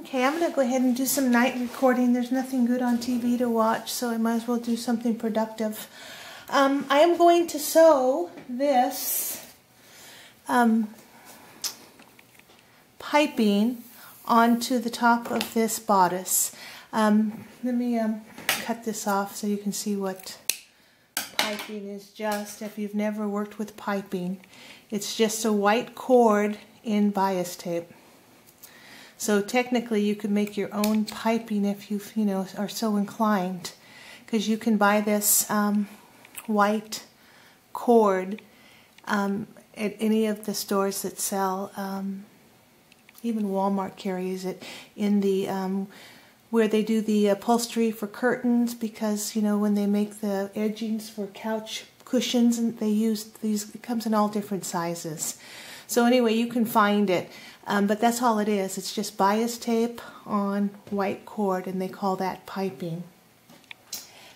Okay, I'm going to go ahead and do some night recording. There's nothing good on TV to watch, so I might as well do something productive. I am going to sew this piping onto the top of this bodice. Let me cut this off so you can see what piping is just. If you've never worked with piping, it's just a white cord in bias tape. So technically you could make your own piping if you are so inclined, because you can buy this white cord at any of the stores that sell, even Walmart carries it, in the where they do the upholstery for curtains, because when they make the edgings for couch cushions, and they use these, it comes in all different sizes. So anyway, you can find it, but that's all it is. It's just bias tape on white cord, and they call that piping.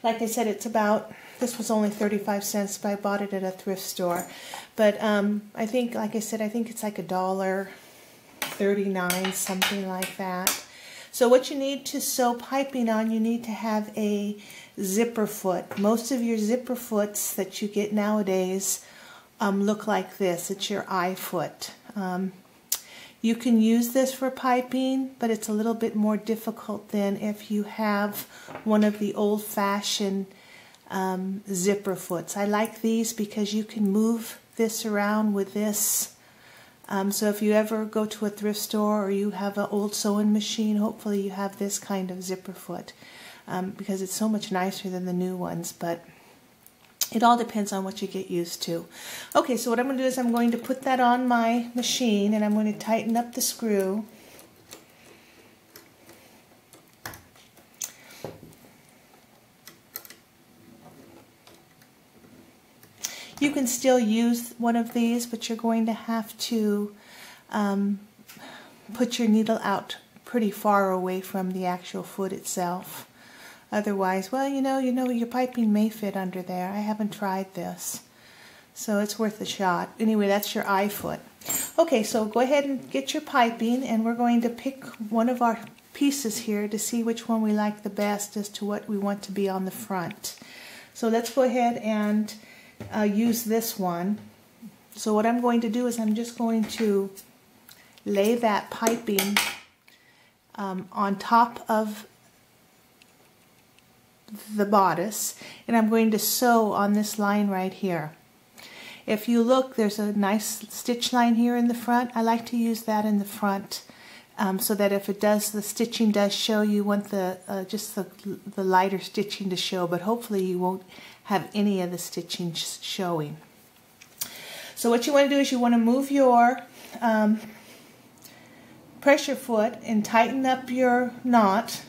Like I said, it's about, this was only 35 cents, but I bought it at a thrift store. But I think, like I said, I think it's like $1.39, something like that. So what you need to sew piping on, you need to have a zipper foot. Most of your zipper foots that you get nowadays look like this. It's your eye foot. You can use this for piping, but it's a little bit more difficult than if you have one of the old-fashioned zipper foots. I like these because you can move this around with this. So if you ever go to a thrift store or you have an old sewing machine, hopefully you have this kind of zipper foot, because it's so much nicer than the new ones, but it all depends on what you get used to. Okay, so what I'm going to do is I'm going to put that on my machine, and I'm going to tighten up the screw. You can still use one of these, but you're going to have to put your needle out pretty far away from the actual foot itself. Otherwise, well, your piping may fit under there. I haven't tried this, so it's worth a shot. Anyway, that's your eye foot. Okay, so go ahead and get your piping, and we're going to pick one of our pieces here to see which one we like the best as to what we want to be on the front. So let's go ahead and use this one. So what I'm going to do is I'm just going to lay that piping on top of the bodice, and I'm going to sew on this line right here. If you look, there's a nice stitch line here in the front. I like to use that in the front so that if it does, the stitching does show, you want the just the lighter stitching to show, but hopefully you won't have any of the stitching showing. So what you want to do is you want to move your pressure foot and tighten up your knot,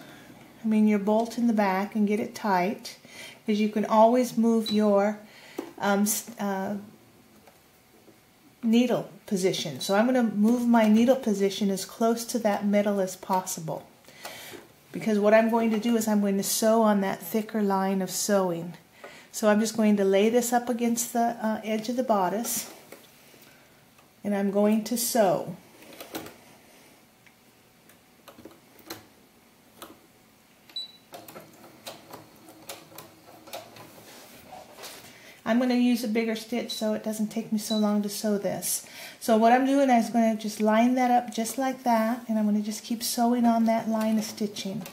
your bolt in the back, and get it tight, because you can always move your needle position. So I'm going to move my needle position as close to that metal as possible, because what I'm going to do is I'm going to sew on that thicker line of sewing. So I'm just going to lay this up against the edge of the bodice, and I'm going to sew. I'm going to use a bigger stitch so it doesn't take me so long to sew this. So what I'm doing is going to just line that up just like that, and I'm going to just keep sewing on that line of stitching.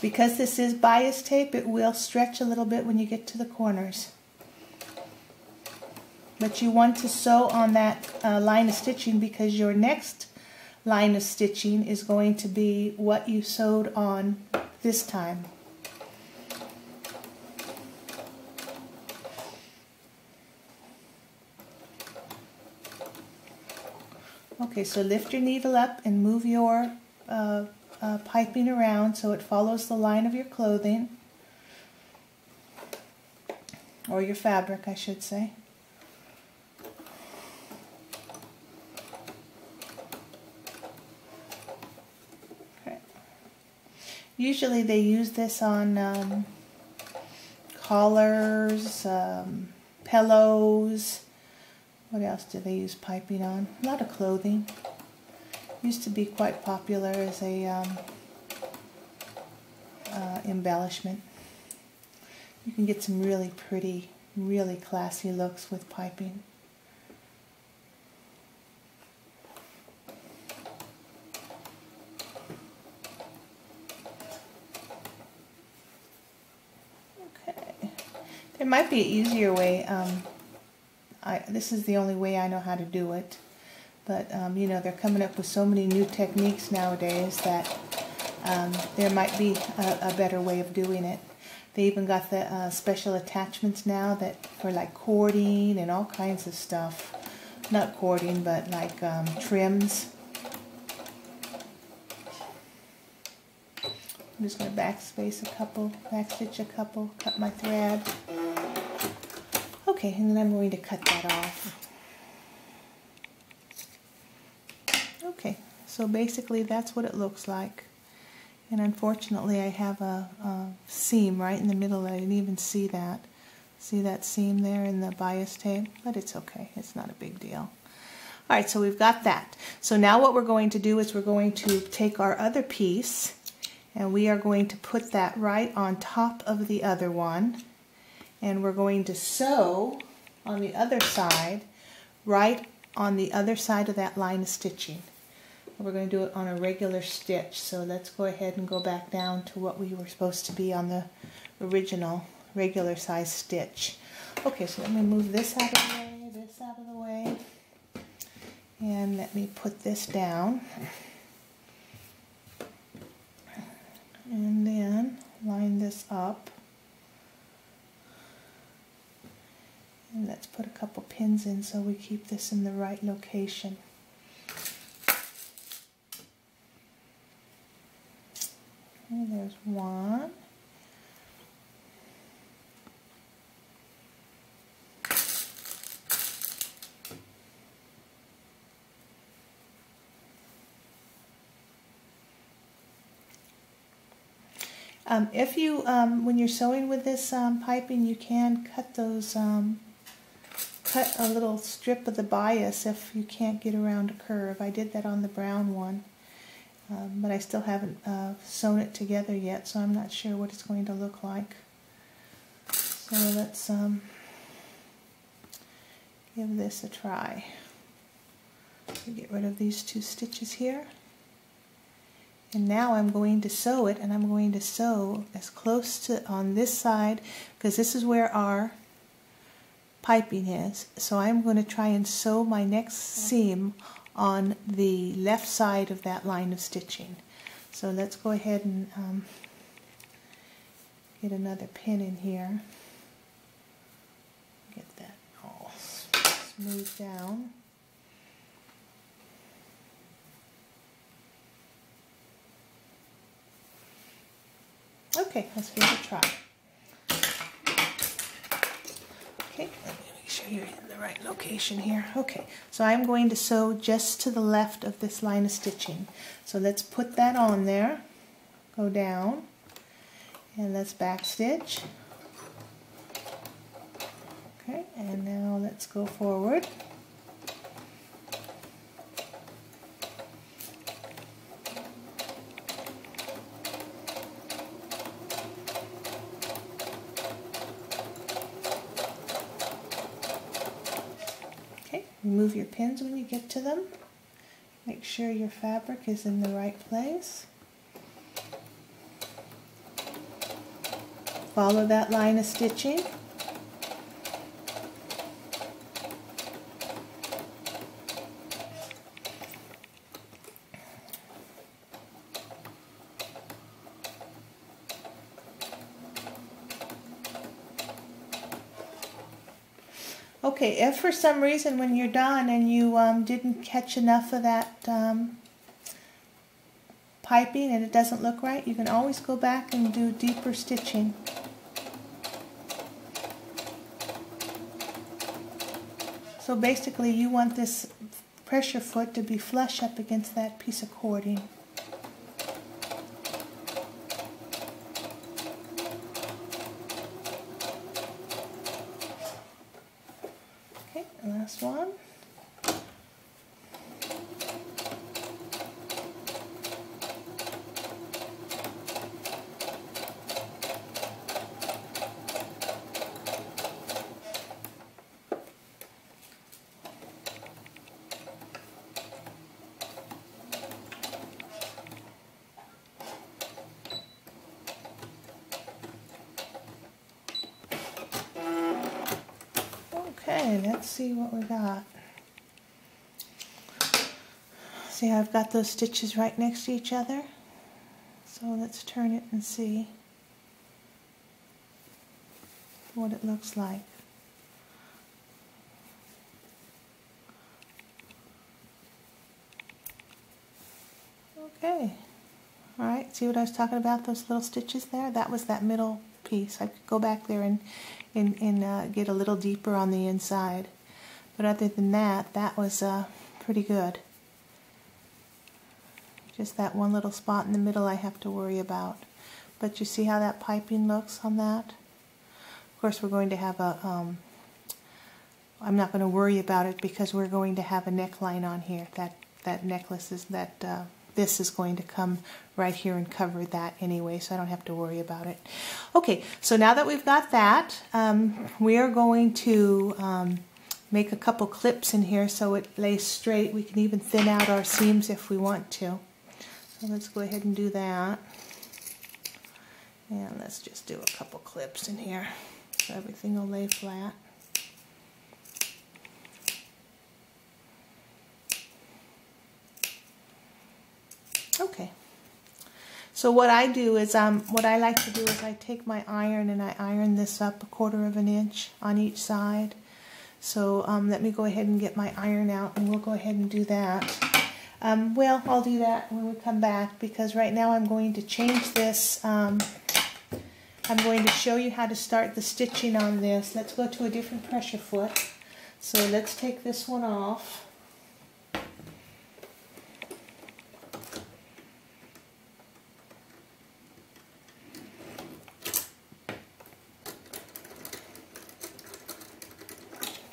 Because this is bias tape, it will stretch a little bit when you get to the corners. But you want to sew on that line of stitching, because your next line of stitching is going to be what you sewed on this time. Okay, so lift your needle up and move your piping around so it follows the line of your clothing, or your fabric, I should say. Usually they use this on collars, pillows. What else do they use piping on? A lot of clothing. Used to be quite popular as a embellishment. You can get some really pretty, really classy looks with piping. Okay. There might be an easier way. This is the only way I know how to do it. But, you know, they're coming up with so many new techniques nowadays that there might be a better way of doing it. They even got the special attachments now that for like cording and all kinds of stuff. Not cording, but like trims. I'm just going to backstitch a couple, cut my thread. Okay, and then I'm going to cut that off. Okay, so basically that's what it looks like. And unfortunately I have a seam right in the middle. I didn't even see that. See that seam there in the bias tape? But it's okay, it's not a big deal. Alright, so we've got that. So now what we're going to do is we're going to take our other piece and we are going to put that right on top of the other one. And we're going to sew on the other side, right on the other side of that line of stitching. We're going to do it on a regular stitch, so let's go ahead and go back down to what we were supposed to be on the original regular size stitch. Okay, so let me move this out of the way, this out of the way, and let me put this down. And then line this up. And let's put a couple pins in so we keep this in the right location. Okay, there's one. If you, when you're sewing with this piping, you can cut those, cut a little strip of the bias if you can't get around a curve. I did that on the brown one. But I still haven't sewn it together yet, so I'm not sure what it's going to look like. So let's give this a try. Get rid of these two stitches here. And now I'm going to sew it, and I'm going to sew as close to on this side, because this is where our piping is. So I'm going to try and sew my next seam on the left side of that line of stitching. So let's go ahead and get another pin in here. Get that all smoothed down. Okay, let's give it a try. Okay, let me make sure you're in the right location here. Okay, so I'm going to sew just to the left of this line of stitching. So let's put that on there, go down, and let's back stitch. Okay, and now let's go forward. Remove your pins when you get to them. Make sure your fabric is in the right place. Follow that line of stitching. Okay, if for some reason when you're done and you didn't catch enough of that piping and it doesn't look right, you can always go back and do deeper stitching. So basically you want this pressure foot to be flush up against that piece of cording. last one. Okay, let's see what we got. See how I've got those stitches right next to each other? So let's turn it and see what it looks like. Okay. Alright, see what I was talking about, those little stitches there? That was that middle piece. I could go back there and get a little deeper on the inside. But other than that, that was pretty good. Just that one little spot in the middle I have to worry about. But you see how that piping looks on that? Of course we're going to have a, I'm not going to worry about it because we're going to have a neckline on here. That necklace is, this is going to come right here and cover that anyway, so I don't have to worry about it. Okay, so now that we've got that, we are going to make a couple clips in here so it lays straight. We can even thin out our seams if we want to. So let's go ahead and do that. And let's just do a couple clips in here so everything will lay flat. Okay. So what I do is, what I like to do is I take my iron and I iron this up 1/4 of an inch on each side. So let me go ahead and get my iron out and we'll go ahead and do that. Well, I'll do that when we come back because right now I'm going to change this. I'm going to show you how to start the stitching on this. Let's go to a different pressure foot. So let's take this one off.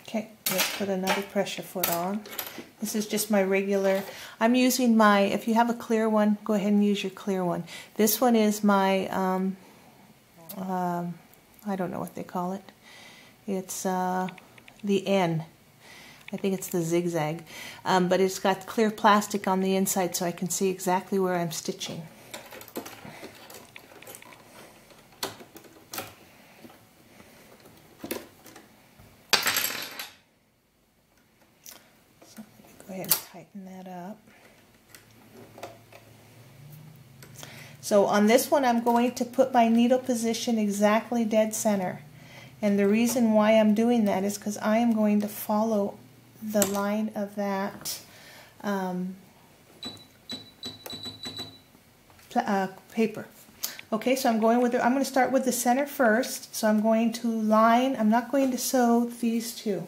Okay, let's put another pressure foot on. This is just my regular, I'm using my, if you have a clear one, go ahead and use your clear one. This one is my, I don't know what they call it. It's the N. I think it's the zigzag. But it's got clear plastic on the inside so I can see exactly where I'm stitching. Go ahead and tighten that up. So on this one I'm going to put my needle position exactly dead center. And the reason why I'm doing that is because I am going to follow the line of that paper. Okay, so I'm going to start with the center first. So I'm going to line, I'm not going to sew these two.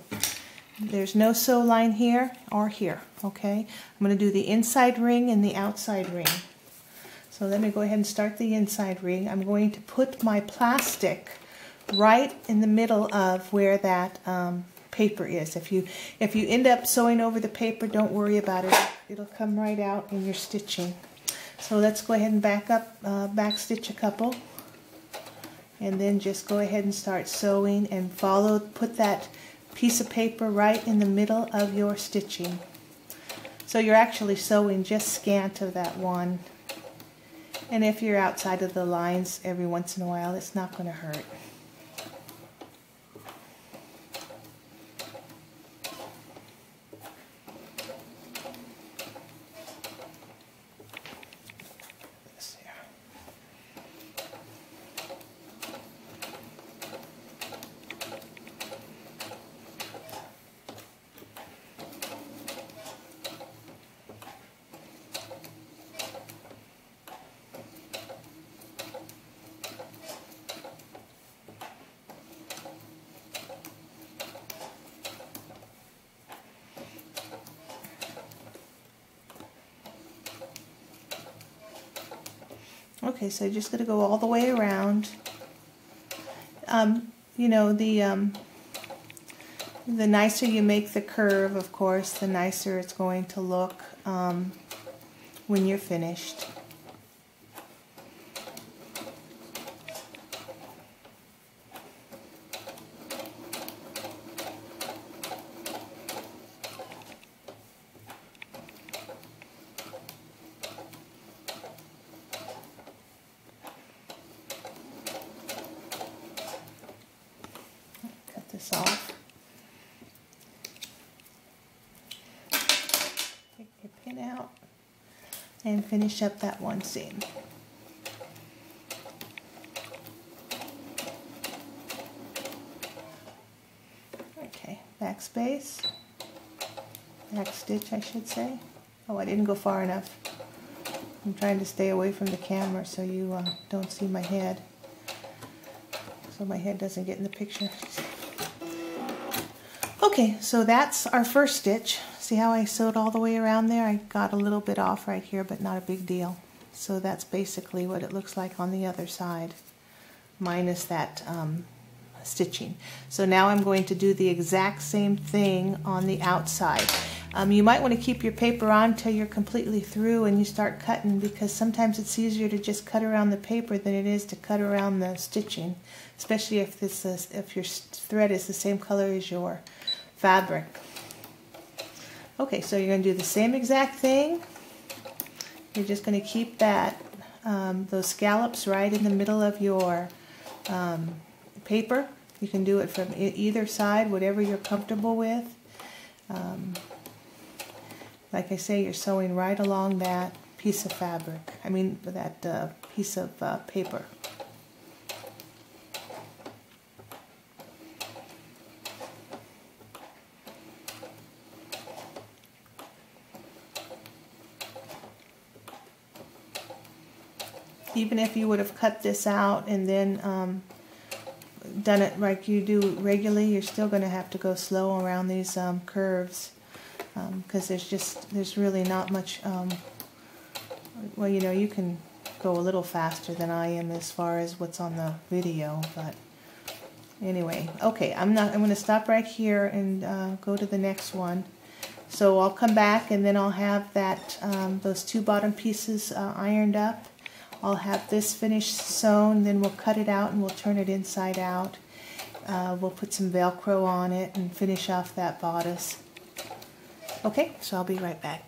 There's no sew line here or here, okay? I'm going to do the inside ring and the outside ring. So let me go ahead and start the inside ring. I'm going to put my plastic right in the middle of where that paper is. If you end up sewing over the paper, don't worry about it. It'll come right out in your stitching. So let's go ahead and back stitch a couple. And then just go ahead and start sewing and put that piece of paper right in the middle of your stitching. So you're actually sewing just scant of that one. And if you're outside of the lines every once in a while, it's not going to hurt. Okay, so you're just going to go all the way around. You know, The nicer you make the curve, of course, the nicer it's going to look when you're finished. Cut this off. Take your pin out and finish up that one seam. Okay, back space, back stitch I should say. Oh, I didn't go far enough. I'm trying to stay away from the camera so you don't see my head, so my head doesn't get in the picture. Okay, so that's our first stitch. See how I sewed all the way around there? I got a little bit off right here, but not a big deal. So that's basically what it looks like on the other side, minus that stitching. So now I'm going to do the exact same thing on the outside. You might want to keep your paper on till you're completely through and you start cutting, because sometimes it's easier to just cut around the paper than it is to cut around the stitching, especially if your thread is the same color as your fabric. Okay, so you're going to do the same exact thing. You're just going to keep that those scallops right in the middle of your paper. You can do it from either side, whatever you're comfortable with. Like I say, you're sewing right along that piece of fabric. I mean, that piece of paper. Even if you would have cut this out and then done it like you do regularly, you're still going to have to go slow around these curves, because there's really not much. Well, you know, you can go a little faster than I am as far as what's on the video, but anyway. Okay, I'm going to stop right here and go to the next one. So I'll come back and then I'll have that those two bottom pieces ironed up. I'll have this finished sewn, then we'll cut it out and we'll turn it inside out. We'll put some Velcro on it and finish off that bodice. Okay, so I'll be right back.